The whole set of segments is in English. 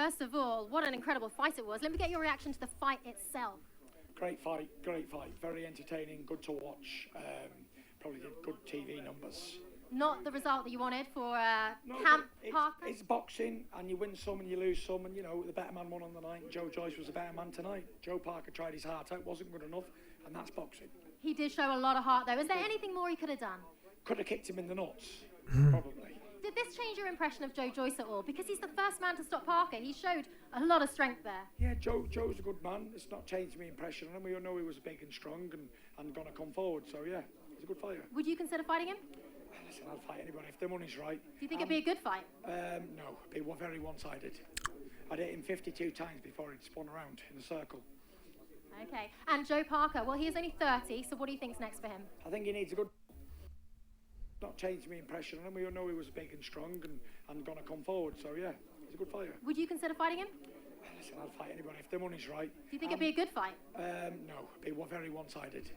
First of all, what an incredible fight it was. Let me get your reaction to the fight itself. Great fight, very entertaining, good to watch. Probably did good TV numbers. Not the result that you wanted for Camp Parker? It's boxing, and you win some and you lose some, and you know, the better man won on the night. Joyce was the better man tonight. Joe Parker tried his heart out, wasn't good enough, and that's boxing. He did show a lot of heart, though. Is there anything more he could have done? Could have kicked him in the nuts, probably. Did this change your impression of Joyce at all? Because he's the first man to stop Parker. He showed a lot of strength there. Yeah, Joe's a good man. It's not changed my impression on him. We all know he was big and strong and going to come forward. So, yeah, he's a good fighter. Would you consider fighting him? Listen, I'll fight anybody if the money's right. Do you think it'd be a good fight? No, it'd be very one-sided. I'd hit him 52 times before he'd spun around in a circle. Okay, and Joe Parker, well, he is only 30, so what do you think's next for him? I think he needs a good... Not changed my impression on him. We all know he was big and strong and going to come forward. So, yeah, he's a good fighter. Would you consider fighting him? Listen, I'll fight anybody if the money's right. Do you think it'd be a good fight? No, it'd be very one-sided.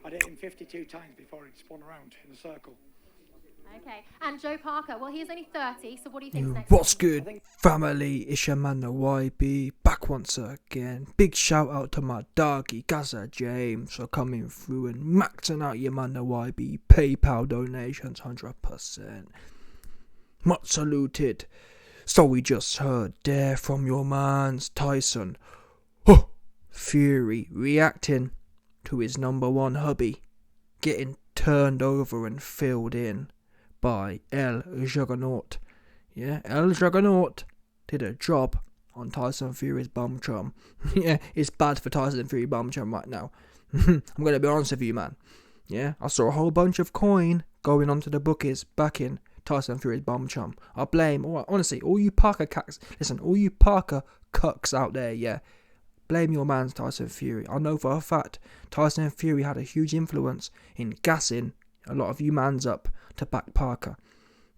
I'd hit him 52 times before he'd spun around in a circle. Okay, and Joe Parker, well, he is only 30, so what do you think's next? What's good, family? It's your man, the YB, back once again. Big shout out to my doggy, Gaza James, for coming through and maxing out your man, the YB, PayPal donations, 100%. Much saluted. So we just heard there from your man's Tyson. Huh, Fury reacting to his number one hubby, getting turned over and filled in by El Juggernaut. Yeah, El Juggernaut did a job on Tyson Fury's bum chum. Yeah, it's bad for Tyson Fury bum chum right now. I'm going to be honest with you, man. Yeah, I saw a whole bunch of coin going onto the bookies backing Tyson Fury's bum chum. I blame, honestly, all you Parker cacks. Listen, all you Parker cucks out there, yeah. Blame your man's Tyson Fury. I know for a fact Tyson Fury had a huge influence in gassing a lot of you mans up to back Parker.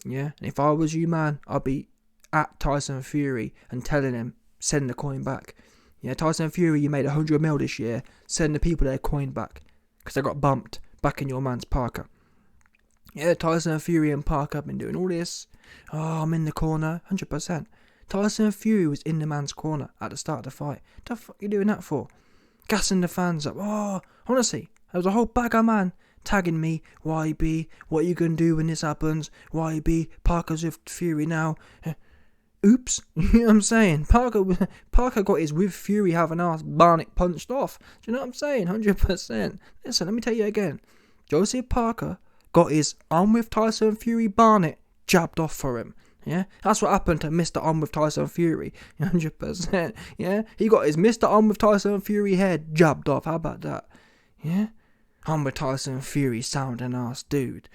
Yeah, and if I was you, man, I'd be at Tyson Fury and telling him, send the coin back. Yeah, Tyson Fury, you made 100 mil this year. Send the people their coin back, because they got bumped backing your man's Parker. Yeah, Tyson Fury and Parker have been doing all this. Oh, I'm in the corner, 100%. Tyson Fury was in the man's corner at the start of the fight. What the fuck are you doing that for? Gassing the fans up. Oh, honestly, there was a whole bag of man tagging me. YB, what are you going to do when this happens? YB, Parker's with Fury now. Oops. You know what I'm saying? Parker got his with Fury having ass Barnett punched off. Do you know what I'm saying? 100%. Listen, let me tell you again. Joseph Parker got his I'm with Tyson Fury Barnett jabbed off for him. Yeah, that's what happened to Mr. I'm with Tyson Fury. 100%. Yeah, he got his Mr. I'm with Tyson Fury head jabbed off. How about that? Yeah, I'm with Tyson Fury sounding ass dude.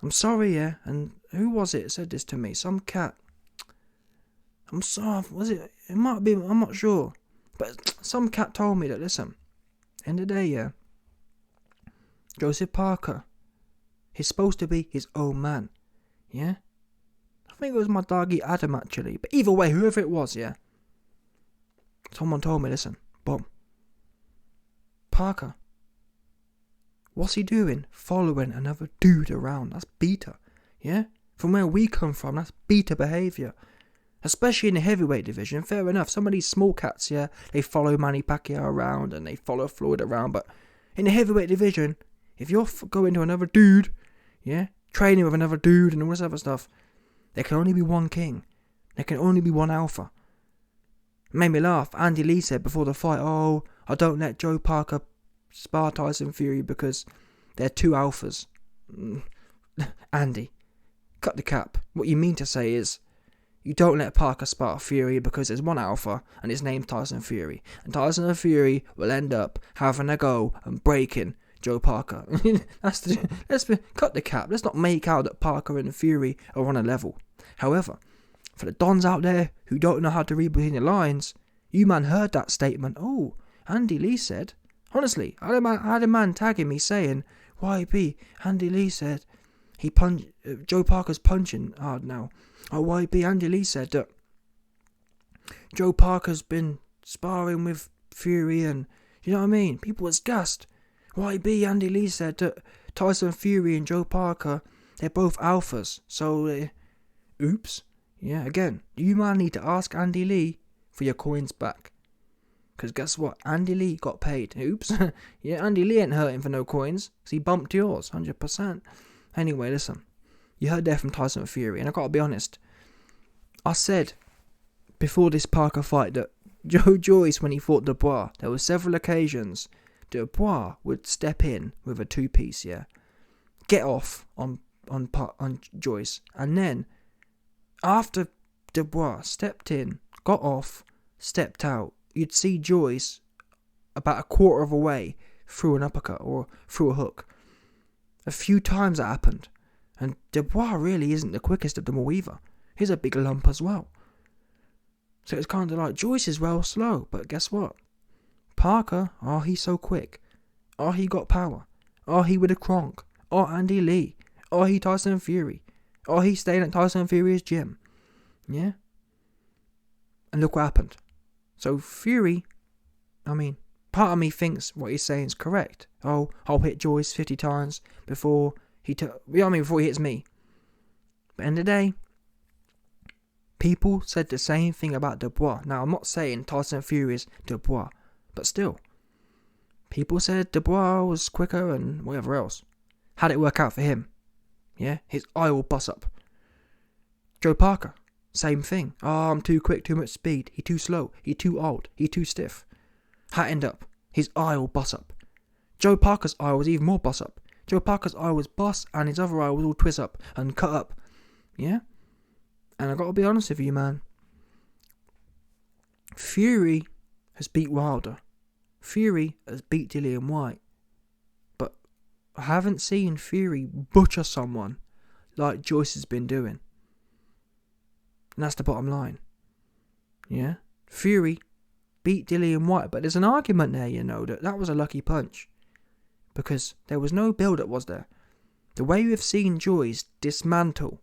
I'm sorry, yeah. And who was it that said this to me? Some cat. I'm sorry. Was it? It might be. I'm not sure. But some cat told me that. Listen, end of the day, yeah. Joseph Parker, he's supposed to be his own man. Yeah. I think it was my doggy Adam actually. But either way, whoever it was, yeah. Someone told me, listen, Bob. Parker. What's he doing? Following another dude around. That's beta. Yeah? From where we come from, that's beta behaviour. Especially in the heavyweight division. Fair enough. Some of these small cats, yeah, they follow Manny Pacquiao around and they follow Floyd around. But in the heavyweight division, if you're going to another dude, yeah, training with another dude and all this other stuff, there can only be one king. There can only be one alpha. It made me laugh. Andy Lee said before the fight, oh, I don't let Joe Parker spar Tyson Fury because they're two alphas. Andy, cut the cap. What you mean to say is, you don't let Parker spar Fury because there's one alpha and his name's Tyson Fury. And Tyson Fury will end up having a go and breaking Joe Parker. Cut the cap. Let's not make out that Parker and Fury are on a level. However, for the dons out there who don't know how to read between the lines, you man heard that statement. Oh, Andy Lee said. Honestly, I had a man tagging me saying, YB, Andy Lee said Joe Parker's punching hard now. Oh, YB, Andy Lee said that Joe Parker's been sparring with Fury and, you know what I mean? People was gassed. YB, Andy Lee said that Tyson Fury and Joe Parker, they're both alphas. So, oops. Yeah, again, you might need to ask Andy Lee for your coins back. Because guess what? Andy Lee got paid. Oops. Yeah, Andy Lee ain't hurting for no coins. So he bumped yours, 100%. Anyway, listen. You heard that from Tyson Fury. And I gotta be honest. I said before this Parker fight that Joyce, when he fought Dubois, there were several occasions Dubois would step in with a two-piece, yeah, get off on Joyce, and then after Dubois stepped in, got off, stepped out, you'd see Joyce about a quarter of a way through an uppercut or through a hook. A few times that happened, and Dubois really isn't the quickest of them all either. He's a big lump as well. So it's kind of like Joyce is well slow, but guess what? Parker, he's so quick. He got power. He with a Kronk. Andy Lee. He Tyson Fury. He's staying at Tyson Fury's gym. Yeah? And look what happened. So Fury, part of me thinks what he's saying is correct. I'll hit Joyce 50 times before before he hits me. But end of the day, people said the same thing about Dubois. Now, I'm not saying Tyson Fury is Dubois, but still, people said Dubois was quicker and whatever else. How'd it work out for him? Yeah, his eye will bust up. Joe Parker, same thing. I'm too quick, too much speed. He too slow. He too old. He too stiff. How'd it end up? His eye will bust up. Joe Parker's eye was even more bust up. Joe Parker's eye was bust and his other eye was all twist up and cut up. Yeah? And I gotta be honest with you, man. Fury has beat Wilder. Fury has beat Dillian White. But I haven't seen Fury butcher someone like Joyce has been doing. And that's the bottom line. Yeah? Fury beat Dillian White, but there's an argument there, that was a lucky punch. Because there was no build-up, was there? The way we've seen Joyce dismantle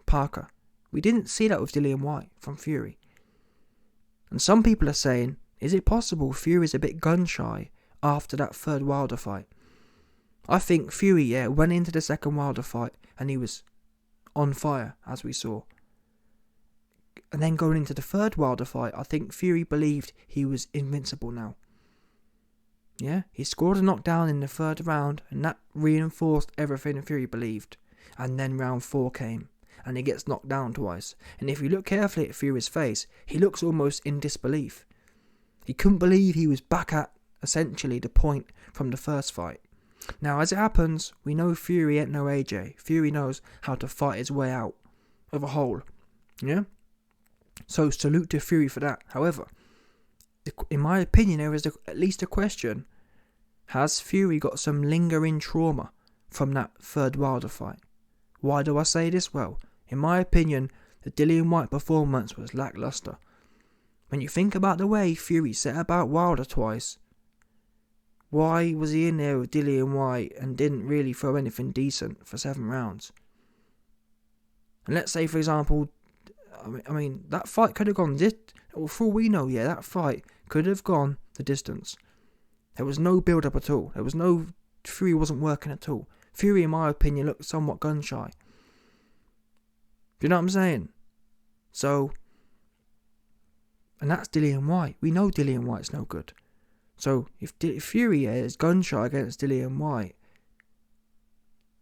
Parker, we didn't see that with Dillian White from Fury. And some people are saying, is it possible Fury's a bit gun-shy after that third Wilder fight? I think Fury, went into the second Wilder fight and he was on fire, as we saw. And then going into the third Wilder fight, I think Fury believed he was invincible now. Yeah, he scored a knockdown in the third round, and that reinforced everything Fury believed. And then round 4 came, and he gets knocked down twice. And if you look carefully at Fury's face, he looks almost in disbelief. He couldn't believe he was back at, essentially, the point from the first fight. Now, as it happens, we know Fury ain't no AJ. Fury knows how to fight his way out of a hole. Yeah? So, salute to Fury for that. However, in my opinion, there is at least a question. Has Fury got some lingering trauma from that third Wilder fight? Why do I say this? Well, in my opinion, the Dillian White performance was lackluster. When you think about the way Fury set about Wilder twice, why was he in there with Dillian White and didn't really throw anything decent for 7 rounds? And let's say, for example, that fight could have gone for all we know, that fight could have gone the distance. There was no build-up at all. Fury wasn't working at all. Fury, in my opinion, looked somewhat gun-shy. Do you know what I'm saying? So, and that's Dillian White. We know Dillian White's no good. So, if Fury is gun-shy against Dillian White,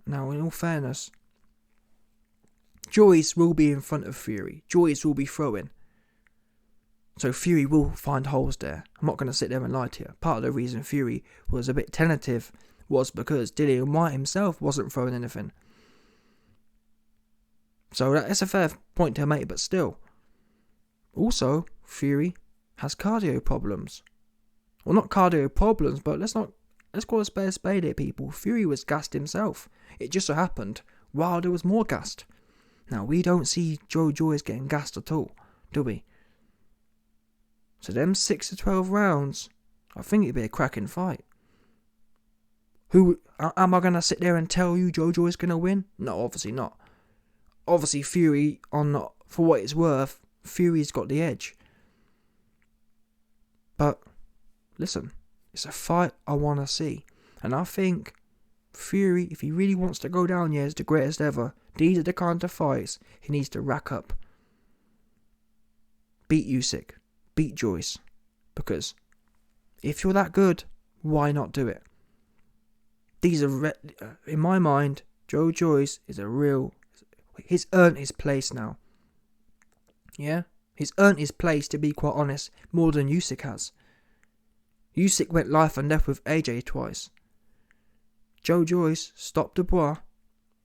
now, in all fairness, Joyce will be in front of Fury. Joyce will be throwing. So Fury will find holes there. I'm not going to sit there and lie to you. Part of the reason Fury was a bit tentative was because Dillian White himself wasn't throwing anything. So that's a fair point to make, but still. Also, Fury has cardio problems. Well, not cardio problems, but let's call a spade here, people. Fury was gassed himself. It just so happened Wilder was more gassed. Now, we don't see Joyce getting gassed at all, do we? So them 6 to 12 rounds, I think it'd be a cracking fight. Am I going to sit there and tell you Joyce going to win? No, obviously not. Obviously, Fury, for what it's worth, Fury's got the edge. But, listen, it's a fight I want to see. And I think Fury, if he really wants to go down here as the greatest ever, these are the kind of fights he needs to rack up. beat Usyk, beat Joyce, because if you're that good, why not do it? These are, in my mind, Joe Joyce is he's earned his place now. Yeah? He's earned his place, to be quite honest, more than Usyk has. Usyk went life and death with AJ twice. Joe Joyce stopped Dubois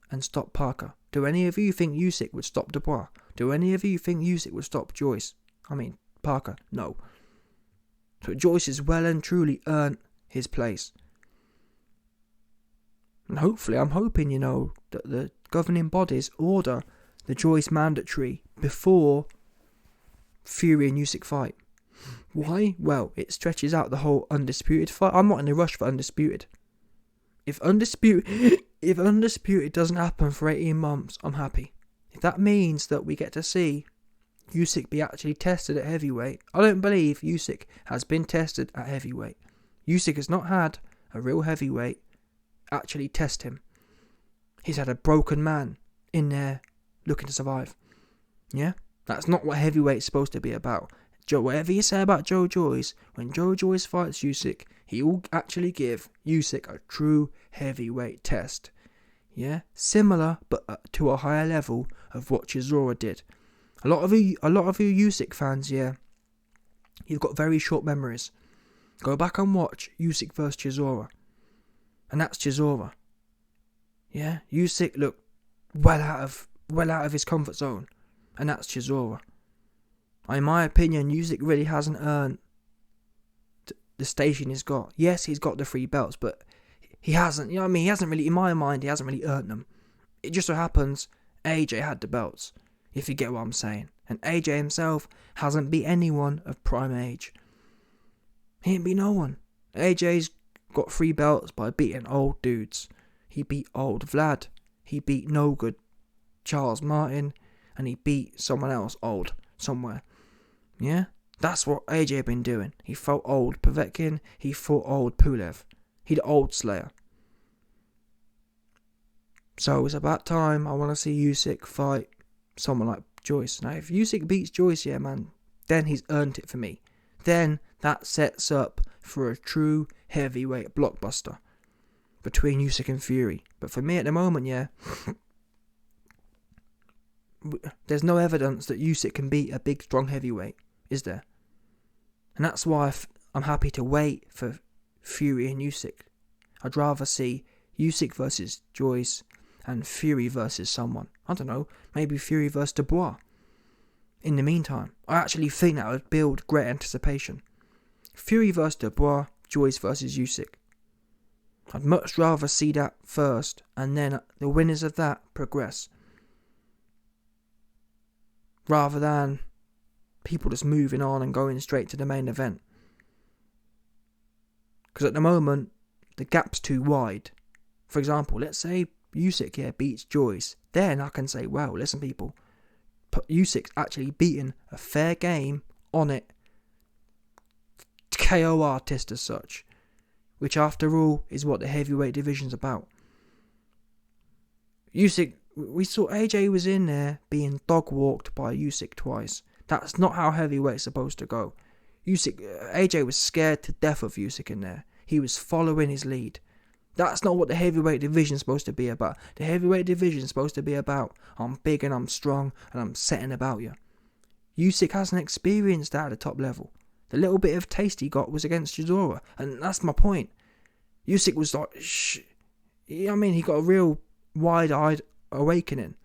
and stopped Parker. Do any of you think Usyk would stop Dubois? Do any of you think Usyk would stop Parker? No. So Joyce has well and truly earned his place. And hopefully, I'm hoping, that the governing bodies order the Joyce mandatory before Fury and Usyk fight. Why? Well, it stretches out the whole Undisputed fight. I'm not in a rush for Undisputed. If Undisputed doesn't happen for 18 months, I'm happy. If that means that we get to see Usyk be actually tested at heavyweight. I don't believe Usyk has been tested at heavyweight. Usyk has not had a real heavyweight actually test him. He's had a broken man in there looking to survive. Yeah? That's not what heavyweight's supposed to be about. Whatever you say about Joe Joyce, when Joe Joyce fights Usyk, he will actually give Usyk a true heavyweight test. Yeah? Similar, but to a higher level of what Chisora did. A lot of you Usyk fans, yeah, you've got very short memories. Go back and watch Usyk vs Chisora. And that's Chisora. Yeah? Usyk looked well out of his comfort zone. And that's Chisora. In my opinion, Usyk really hasn't earned the station he's got. Yes, he's got the 3 belts, but he hasn't, he hasn't really, in my mind, he hasn't really earned them. It just so happens AJ had the belts, if you get what I'm saying. And AJ himself hasn't beat anyone of prime age. He ain't beat no one. AJ's got 3 belts by beating old dudes. He beat old Vlad. He beat no good Charles Martin. And he beat someone else old somewhere. Yeah? That's what AJ been doing. He fought old Povetkin. He fought old Pulev. He's the old Slayer. So it's about time I want to see Usyk fight someone like Joyce. Now if Usyk beats Joyce, yeah man, then he's earned it for me. Then that sets up for a true heavyweight blockbuster between Usyk and Fury. But for me at the moment, yeah, there's no evidence that Usyk can beat a big strong heavyweight, is there? And that's why I'm happy to wait for Fury and Usyk. I'd rather see Usyk versus Joyce and Fury versus someone. I don't know, maybe Fury versus Dubois. In the meantime, I actually think that would build great anticipation. Fury versus Dubois, Joyce versus Usyk. I'd much rather see that first, and then the winners of that progress. Rather than people just moving on and going straight to the main event. Because at the moment, the gap's too wide. For example, let's say Usyk here beats Joyce. Then I can say, well, listen people, Usyk's actually beaten a fair game on it. KO artist as such. Which after all is what the heavyweight division's about. Usyk, we saw AJ was in there being dog walked by Usyk twice. That's not how heavyweight's supposed to go. AJ was scared to death of Usyk in there. He was following his lead. That's not what the heavyweight division's supposed to be about. The heavyweight division's supposed to be about, I'm big and I'm strong and I'm setting about you. Usyk hasn't experienced that at the top level. The little bit of taste he got was against Chisora, and that's my point. Usyk was like, he got a real wide-eyed awakening.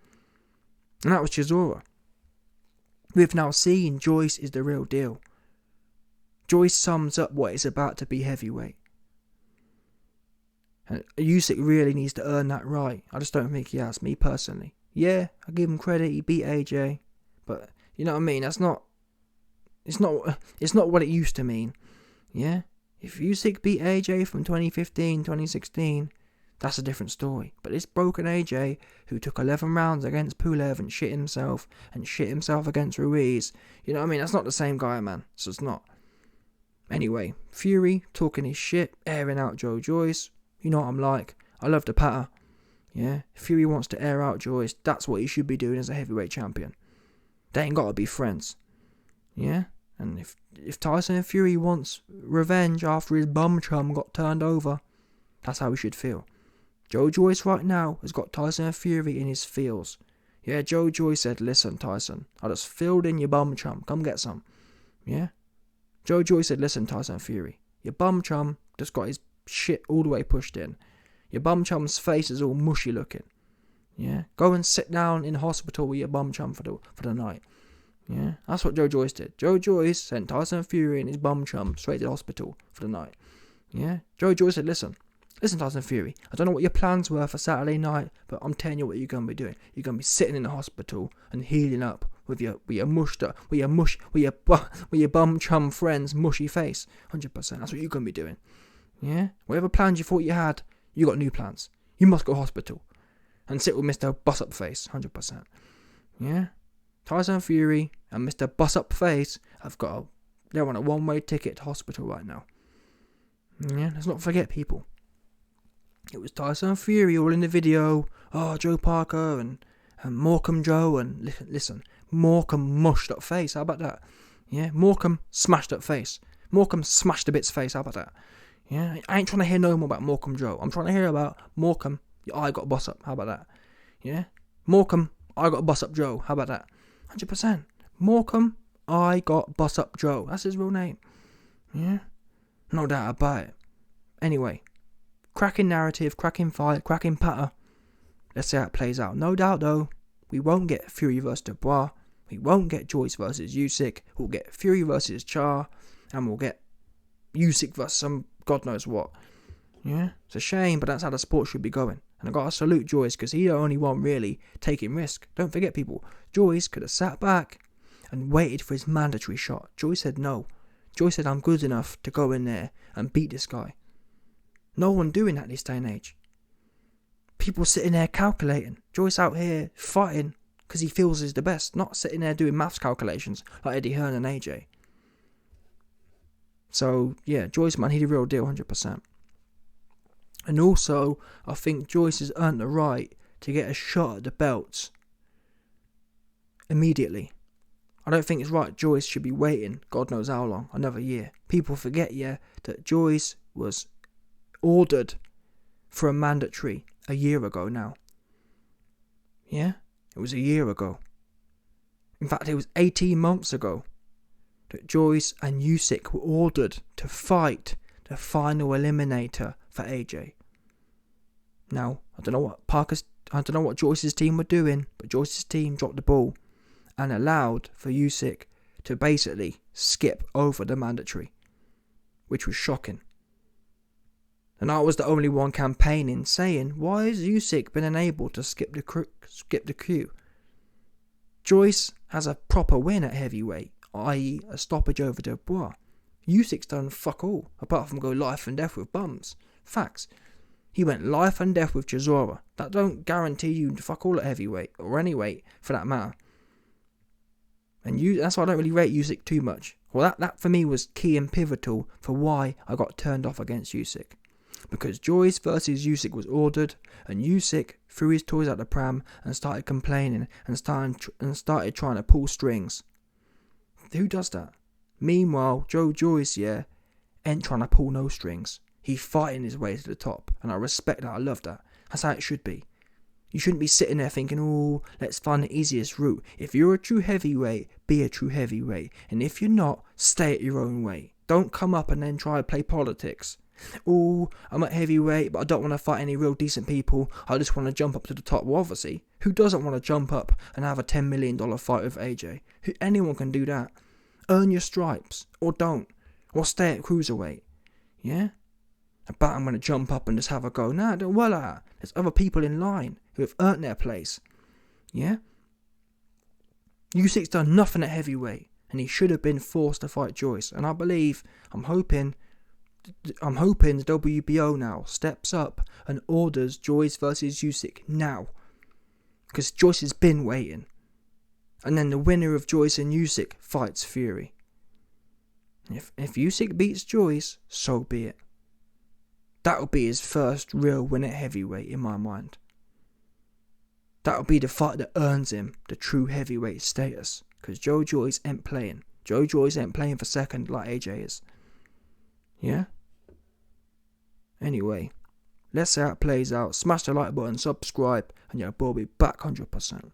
And that was Chisora. We've now seen Joyce is the real deal. Joyce sums up what it's about to be heavyweight. And Usyk really needs to earn that right. I just don't think he has, me personally. Yeah, I give him credit, he beat AJ. But, you know what I mean, it's not what it used to mean. Yeah? If Usyk beat AJ from 2015, 2016, that's a different story. But this broken AJ, who took 11 rounds against Pulev and shit himself against Ruiz, you know what I mean? That's not the same guy, man. So it's not. Anyway, Fury talking his shit, airing out Joe Joyce. You know what I'm like. I love the patter. Yeah? If Fury wants to air out Joyce, that's what he should be doing as a heavyweight champion. They ain't got to be friends. Yeah? And if Tyson Fury wants revenge after his bum chum got turned over, that's how he should feel. Joe Joyce right now has got Tyson Fury in his feels. Yeah, Joe Joyce said, listen, Tyson, I just filled in your bum chum. Come get some. Yeah? Joe Joyce said, listen, Tyson Fury, your bum chum just got his shit all the way pushed in. Your bum chum's face is all mushy looking. Yeah? Go and sit down in hospital with your bum chum for the night. Yeah? That's what Joe Joyce did. Joe Joyce sent Tyson Fury and his bum chum straight to the hospital for the night. Yeah? Joe Joyce said, listen, Tyson Fury, I don't know what your plans were for Saturday night, but I'm telling you what you're going to be doing. You're going to be sitting in the hospital and healing up with your bum chum friend's mushy face. 100%. That's what you're going to be doing. Yeah? Whatever plans you thought you had, you got new plans. You must go hospital and sit with Mr. Bus Up Face. 100%. Yeah? Tyson Fury and Mr. Bus Up Face they're on a one-way ticket to hospital right now. Yeah? Let's not forget, people. It was Tyson Fury all in the video. Oh, Joe Parker and Morecambe Joe. And listen, Morecambe mushed up face. How about that? Yeah, Morecambe smashed up face. Morecambe smashed a bit's face. How about that? Yeah, I ain't trying to hear no more about Morecambe Joe. I'm trying to hear about Morecambe. I got bus up. How about that? Yeah, Morecambe. I got bus up Joe. How about that? 100%. Morecambe. I got bus up Joe. That's his real name. Yeah, no doubt about it. Anyway. Cracking narrative, cracking fight, cracking patter. Let's see how it plays out. No doubt though, we won't get Fury versus Dubois. We won't get Joyce versus Usyk. We'll get Fury versus Char. And we'll get Usyk versus some God knows what. Yeah? It's a shame, but that's how the sport should be going. And I gotta salute Joyce, because he's the only one really taking risk. Don't forget, people, Joyce could have sat back and waited for his mandatory shot. Joyce said no. Joyce said, I'm good enough to go in there and beat this guy. No one doing that this day and age. People sitting there calculating. Joyce out here fighting because he feels he's the best, not sitting there doing maths calculations like Eddie Hearn and AJ. So, yeah, Joyce, man, he's the real deal, 100%. And also, I think Joyce has earned the right to get a shot at the belts immediately. I don't think it's right Joyce should be waiting, God knows how long, another year. People forget, yeah, that Joyce was ordered for a mandatory a year ago now. Yeah? It was a year ago. In fact, it was 18 months ago that Joyce and Usyk were ordered to fight the final eliminator for AJ. Now, I don't know what Joyce's team were doing, but Joyce's team dropped the ball and allowed for Usyk to basically skip over the mandatory, which was shocking. And I was the only one campaigning, saying, why has Usyk been unable to skip the queue? Joyce has a proper win at heavyweight, i.e. a stoppage over Dubois. Usyk's done fuck all, apart from go life and death with bums. Facts. He went life and death with Chisora. That don't guarantee you fuck all at heavyweight, or any weight, for that matter. And that's why I don't really rate Usyk too much. Well, that for me was key and pivotal for why I got turned off against Usyk. Because Joyce versus Usyk was ordered, and Usyk threw his toys out the pram and started complaining and started trying to pull strings. Who does that? Meanwhile, Joe Joyce, yeah, ain't trying to pull no strings. He's fighting his way to the top, and I respect that. I love that. That's how it should be. You shouldn't be sitting there thinking, oh, let's find the easiest route. If you're a true heavyweight, be a true heavyweight. And if you're not, stay at your own way. Don't come up and then try to play politics. Oh, I'm at heavyweight, but I don't want to fight any real decent people. I just want to jump up to the top. Well, obviously, who doesn't want to jump up and have a $10 million fight with AJ? Anyone can do that. Earn your stripes, or don't. Or stay at cruiserweight. Yeah? But I'm going to jump up and just have a go. Nah, don't worry like that. There's other people in line who have earned their place. Yeah? Usyk's done nothing at heavyweight, and he should have been forced to fight Joyce. And I believe, I'm hoping the WBO now steps up and orders Joyce versus Usyk now. Because Joyce has been waiting. And then the winner of Joyce and Usyk fights Fury. If Usyk beats Joyce, so be it. That'll be his first real win at heavyweight in my mind. That'll be the fight that earns him the true heavyweight status. Because Joe Joyce ain't playing. Joyce ain't playing for second like AJ is. Yeah? Anyway, let's see how it plays out. Smash the like button, subscribe, and your boy will be back 100%.